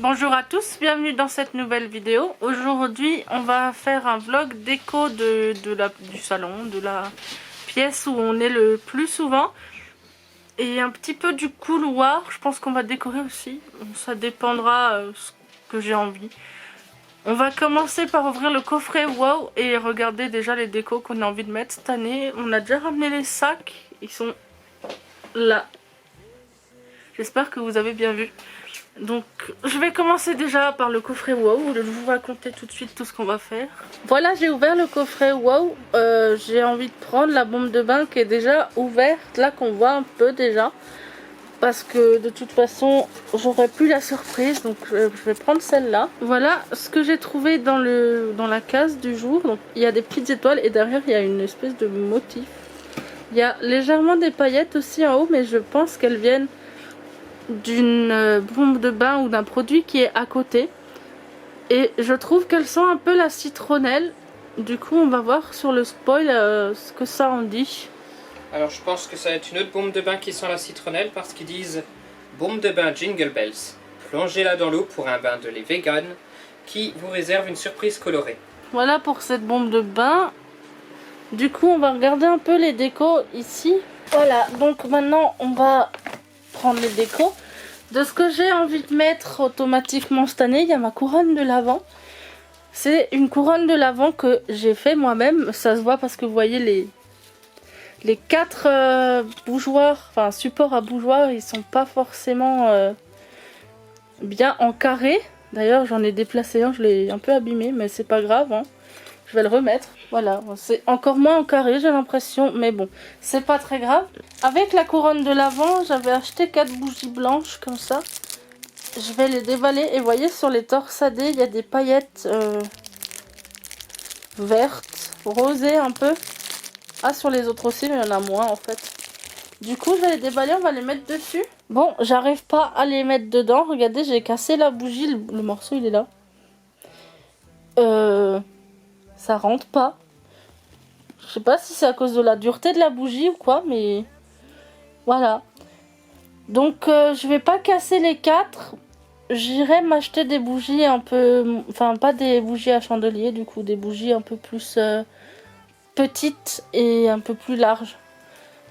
Bonjour à tous, bienvenue dans cette nouvelle vidéo. Aujourd'hui on va faire un vlog déco du salon, de la pièce où on est le plus souvent. Et un petit peu du couloir, je pense qu'on va décorer aussi. Ça dépendra ce que j'ai envie. On va commencer par ouvrir le coffret WOW et regarder déjà les décos qu'on a envie de mettre cette année. On a déjà ramené les sacs, ils sont là. J'espère que vous avez bien vu. Donc je vais commencer déjà par le coffret WOW, je vous raconter tout de suite tout ce qu'on va faire. Voilà, j'ai ouvert le coffret WOW, j'ai envie de prendre la bombe de bain qui est déjà ouverte, là qu'on voit un peu déjà. Parce que de toute façon j'aurais plus la surprise, donc je vais prendre celle-là. Voilà ce que j'ai trouvé dans la case du jour. Donc il y a des petites étoiles et derrière il y a une espèce de motif. Il y a légèrement des paillettes aussi en haut, mais je pense qu'elles viennent d'une bombe de bain ou d'un produit qui est à côté. Et je trouve qu'elles sent un peu la citronnelle. Du coup on va voir sur le spoil ce que ça en dit. Alors je pense que ça va être une autre bombe de bain qui sent la citronnelle parce qu'ils disent bombe de bain Jingle Bells. Plongez-la dans l'eau pour un bain de lait vegan qui vous réserve une surprise colorée. Voilà pour cette bombe de bain. Du coup on va regarder un peu les décos ici. Voilà, donc maintenant on va prendre les décos. De ce que j'ai envie de mettre automatiquement cette année, il y a ma couronne de lavant. C'est une couronne de lavant que j'ai fait moi-même. Ça se voit parce que vous voyez les quatre bougeoirs, enfin supports à bougeoirs, ils sont pas forcément bien en carré. D'ailleurs j'en ai déplacé un, je l'ai un peu abîmé, mais c'est pas grave, hein. Je vais le remettre. Voilà, c'est encore moins en carré j'ai l'impression, mais bon, c'est pas très grave. Avec la couronne de lavant, j'avais acheté 4 bougies blanches comme ça. Je vais les déballer et vous voyez sur les torsadés, il y a des paillettes vertes, rosées un peu. Ah, sur les autres aussi, mais il y en a moins en fait. Du coup, je vais les déballer, on va les mettre dessus. Bon, j'arrive pas à les mettre dedans. Regardez, j'ai cassé la bougie, le morceau il est là. Ça rentre pas. Je sais pas si c'est à cause de la dureté de la bougie ou quoi, mais voilà. Donc je vais pas casser les 4. J'irai m'acheter des bougies un peu... Enfin pas des bougies à chandelier du coup, des bougies un peu plus petites et un peu plus larges.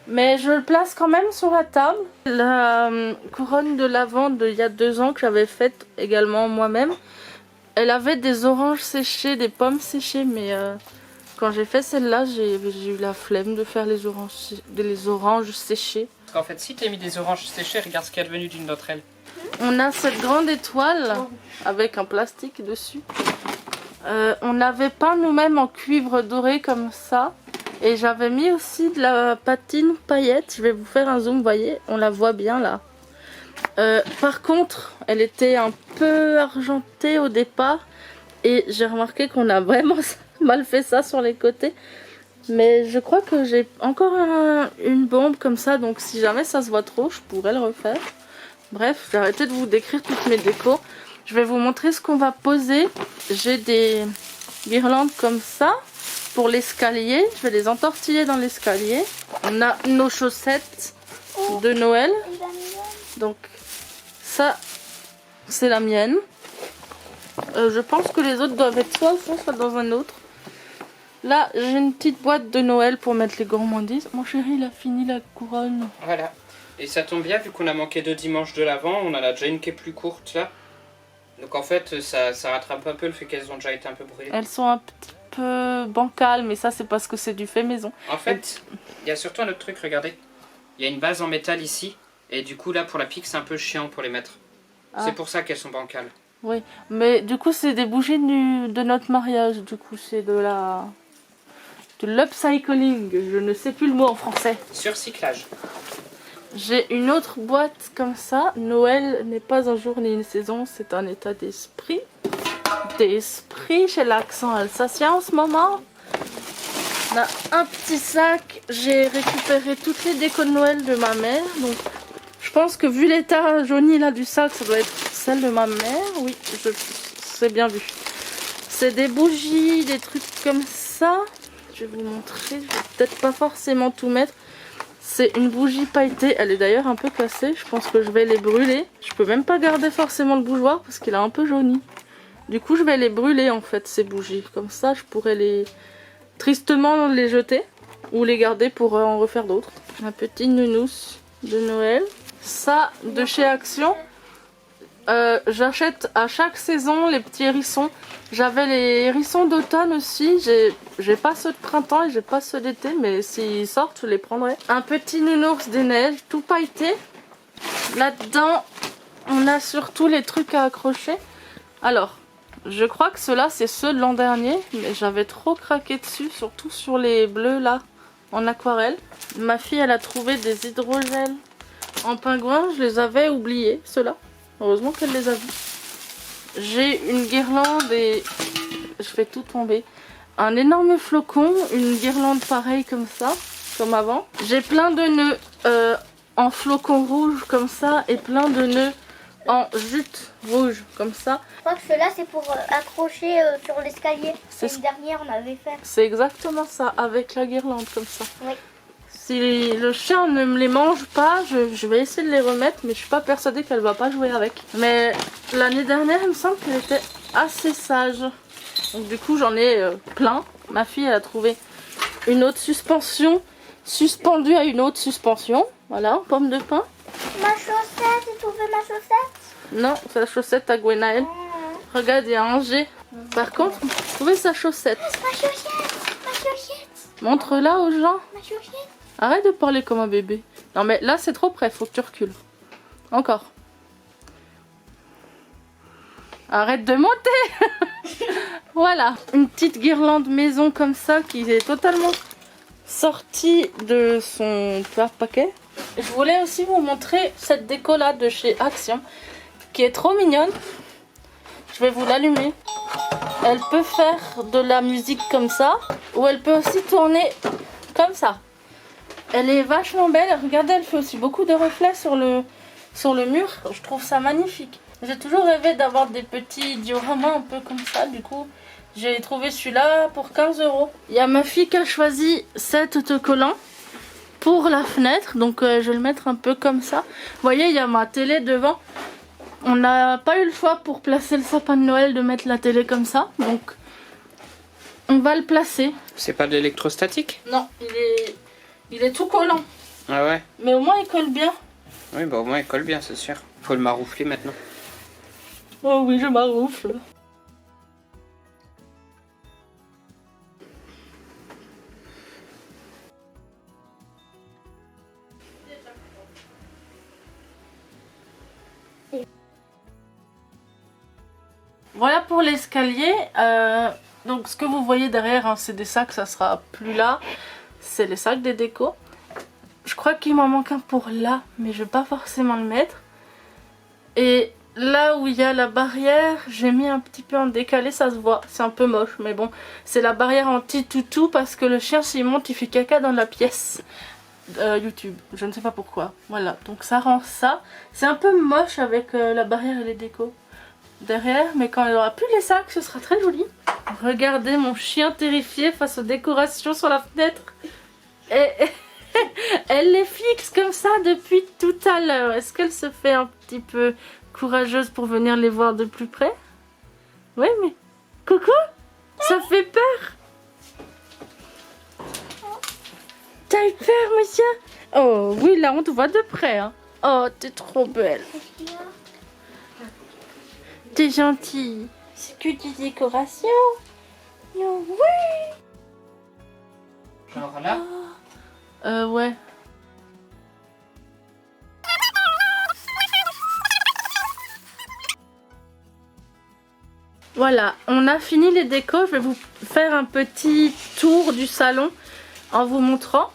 Mais je le place quand même sur la table. La couronne de lavande il y a 2 ans que j'avais faite également moi-même. Elle avait des oranges séchées, des pommes séchées, mais quand j'ai fait celle-là, j'ai eu la flemme de faire les oranges séchées. Parce qu'en fait, si tu as mis des oranges séchées, regarde ce qui est devenu d'une autre aile. On a cette grande étoile avec un plastique dessus. On l'avait peint nous-mêmes en cuivre doré comme ça. Et j'avais mis aussi de la patine paillette. Je vais vous faire un zoom, vous voyez, on la voit bien là. Par contre, elle était un peu argentée au départ. Et j'ai remarqué qu'on a vraiment mal fait ça sur les côtés. Mais je crois que j'ai encore une bombe comme ça. Donc si jamais ça se voit trop, je pourrais le refaire. Bref, j'ai arrêté de vous décrire toutes mes décos. Je vais vous montrer ce qu'on va poser. J'ai des guirlandes comme ça pour l'escalier. Je vais les entortiller dans l'escalier. On a nos chaussettes de Noël. Donc ça, c'est la mienne. Je pense que les autres doivent être soit au fond, soit dans un autre. Là, j'ai une petite boîte de Noël pour mettre les gourmandises. Mon chéri, il a fini la couronne. Voilà. Et ça tombe bien, vu qu'on a manqué 2 dimanches de l'avant, on en a déjà une qui est plus courte là. Donc en fait, ça rattrape un peu le fait qu'elles ont déjà été un peu brûlées. Elles sont un petit peu bancales, mais ça c'est parce que c'est du fait maison. En fait, il y a surtout un autre truc, regardez. Il y a une base en métal ici, et du coup là pour la pique c'est un peu chiant pour les mettre. Ah. C'est pour ça qu'elles sont bancales. Oui, mais du coup c'est des bougies de notre mariage, du coup c'est de l'upcycling, je ne sais plus le mot en français. Surcyclage. J'ai une autre boîte comme ça. Noël n'est pas un jour ni une saison, c'est un état d'esprit. J'ai l'accent alsacien en ce moment. On a un petit sac. J'ai récupéré toutes les décos de Noël de ma mère. Donc je pense que vu l'état jauni là du sac, ça doit être celle de ma mère. Oui, c'est bien vu. C'est des bougies, des trucs comme ça. Je vais vous montrer. Je vais peut-être pas forcément tout mettre. C'est une bougie pailletée, elle est d'ailleurs un peu cassée, je pense que je vais les brûler. Je peux même pas garder forcément le bougeoir parce qu'il est un peu jauni. Du coup je vais les brûler en fait ces bougies, comme ça je pourrais les tristement les jeter ou les garder pour en refaire d'autres. Un petit nounours de Noël. Ça de chez Action. J'achète à chaque saison les petits hérissons. J'avais les hérissons d'automne aussi. J'ai pas ceux de printemps et j'ai pas ceux d'été, mais s'ils sortent, je les prendrai. Un petit nounours des neiges, tout pailleté. Là-dedans, on a surtout les trucs à accrocher. Alors, je crois que ceux-là, c'est ceux de l'an dernier, mais j'avais trop craqué dessus, surtout sur les bleus là, en aquarelle. Ma fille, elle a trouvé des hydrogels en pingouin. Je les avais oubliés, ceux-là. Heureusement qu'elle les a vus. J'ai une guirlande et je fais tout tomber. Un énorme flocon, une guirlande pareille comme ça, comme avant. J'ai plein de nœuds en flocon rouge comme ça et plein de nœuds en jute rouge comme ça. Je crois que ceux-là c'est pour accrocher sur l'escalier. L'année dernière on avait fait. C'est exactement ça, avec la guirlande comme ça. Oui. Si le chien ne me les mange pas, je vais essayer de les remettre, mais je suis pas persuadée qu'elle va pas jouer avec. Mais l'année dernière, il me semble qu'elle était assez sage. Donc du coup, j'en ai plein. Ma fille, elle a trouvé une autre suspension suspendue à une autre suspension. Voilà, pomme de pin. Ma chaussette, j'ai trouvé ma chaussette. Non, c'est la chaussette à Gwenaël. Regarde, il y a un G. Par contre, trouvez sa chaussette. Ma chaussette, ma chaussette, Montre-la aux gens. ma chaussette. Arrête de parler comme un bébé. Non mais là c'est trop près, faut que tu recules. Encore. Arrête de monter. Voilà, une petite guirlande maison comme ça qui est totalement sortie de son paquet. Je voulais aussi vous montrer cette déco là de chez Action qui est trop mignonne. Je vais vous l'allumer. Elle peut faire de la musique comme ça ou elle peut aussi tourner comme ça. Elle est vachement belle, regardez, elle fait aussi beaucoup de reflets sur le mur, je trouve ça magnifique. J'ai toujours rêvé d'avoir des petits dioramas un peu comme ça, du coup j'ai trouvé celui-là pour 15 €. Il y a ma fille qui a choisi cet autocollant pour la fenêtre, donc je vais le mettre un peu comme ça. Vous voyez, il y a ma télé devant. On n'a pas eu le choix pour placer le sapin de Noël de mettre la télé comme ça, donc on va le placer. C'est pas de l'électrostatique? Non, il est tout collant. Ah ouais? Mais au moins il colle bien. Oui, bah au moins il colle bien, c'est sûr. Faut le maroufler maintenant. Oh oui, je m'arroufle. Voilà pour l'escalier. Donc ce que vous voyez derrière, hein, c'est des sacs, ça sera plus là. C'est les sacs des décos. Je crois qu'il m'en manque un pour là, mais je vais pas forcément le mettre. Et là où il y a la barrière, j'ai mis un petit peu en décalé, ça se voit. C'est un peu moche, mais bon. C'est la barrière anti-toutou parce que le chien s'il monte, il fait caca dans la pièce. YouTube, je ne sais pas pourquoi. Voilà, donc ça rend ça. C'est un peu moche avec la barrière et les décos derrière, mais quand il n'y aura plus les sacs, ce sera très joli. Regardez mon chien terrifié face aux décorations sur la fenêtre. Et elle les fixe comme ça depuis tout à l'heure. Est-ce qu'elle se fait un petit peu courageuse pour venir les voir de plus près? Oui, mais... Coucou. Ça fait peur. T'as eu peur, monsieur? Oh, oui, là, on te voit de près. Hein. Oh, t'es trop belle. T'es gentille. C'est que des décorations. Oh, oui. Genre là? Ouais. Voilà, on a fini les décos. Je vais vous faire un petit tour du salon en vous montrant.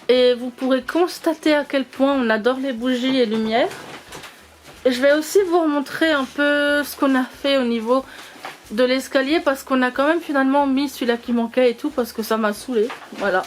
Et vous pourrez constater à quel point on adore les bougies et lumières. Et je vais aussi vous montrer un peu ce qu'on a fait au niveau de l'escalier. Parce qu'on a quand même finalement mis celui-là qui manquait et tout. Parce que ça m'a saoulée. Voilà.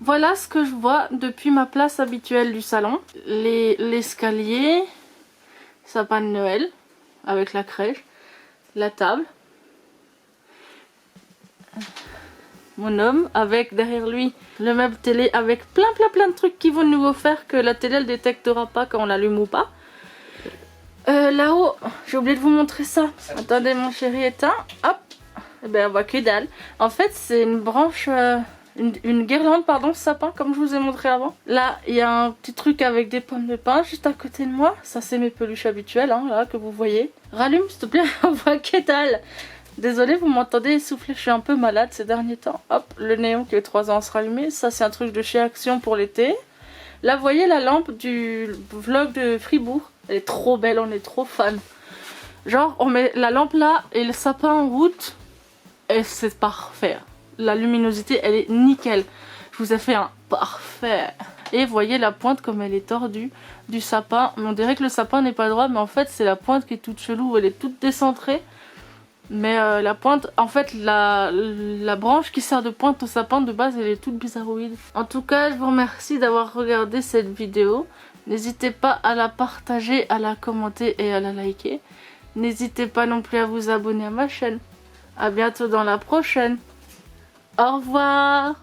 Voilà ce que je vois depuis ma place habituelle du salon. L'escalier, sapin de Noël avec la crèche, la table, mon homme avec derrière lui le meuble télé avec plein de trucs qui vont nous faire que la télé elle détectera pas quand on l'allume ou pas. Là-haut, j'ai oublié de vous montrer ça. Attendez, mon chéri éteint. Hop. Et ben on voit que dalle. En fait, c'est une branche, une guirlande, pardon, sapin, comme je vous ai montré avant. Là, il y a un petit truc avec des pommes de pin juste à côté de moi. Ça, c'est mes peluches habituelles, hein, là, que vous voyez. Rallume, s'il te plaît, on voit que dalle. Désolée, vous m'entendez essouffler, je suis un peu malade ces derniers temps. Hop, le néon qui a 3 ans à se rallumer. Ça, c'est un truc de chez Action pour l'été. Là, vous voyez la lampe du vlog de Fribourg. Elle est trop belle, on est trop fan. Genre, on met la lampe là et le sapin en route. Et c'est parfait. La luminosité, elle est nickel. Je vous ai fait un parfait. Et vous voyez la pointe comme elle est tordue du sapin. On dirait que le sapin n'est pas droit, mais en fait, c'est la pointe qui est toute chelou. Elle est toute décentrée. Mais la pointe, en fait, la branche qui sert de pointe au sapin de base, elle est toute bizarroïde. En tout cas, je vous remercie d'avoir regardé cette vidéo. N'hésitez pas à la partager, à la commenter et à la liker. N'hésitez pas non plus à vous abonner à ma chaîne. À bientôt dans la prochaine. Au revoir.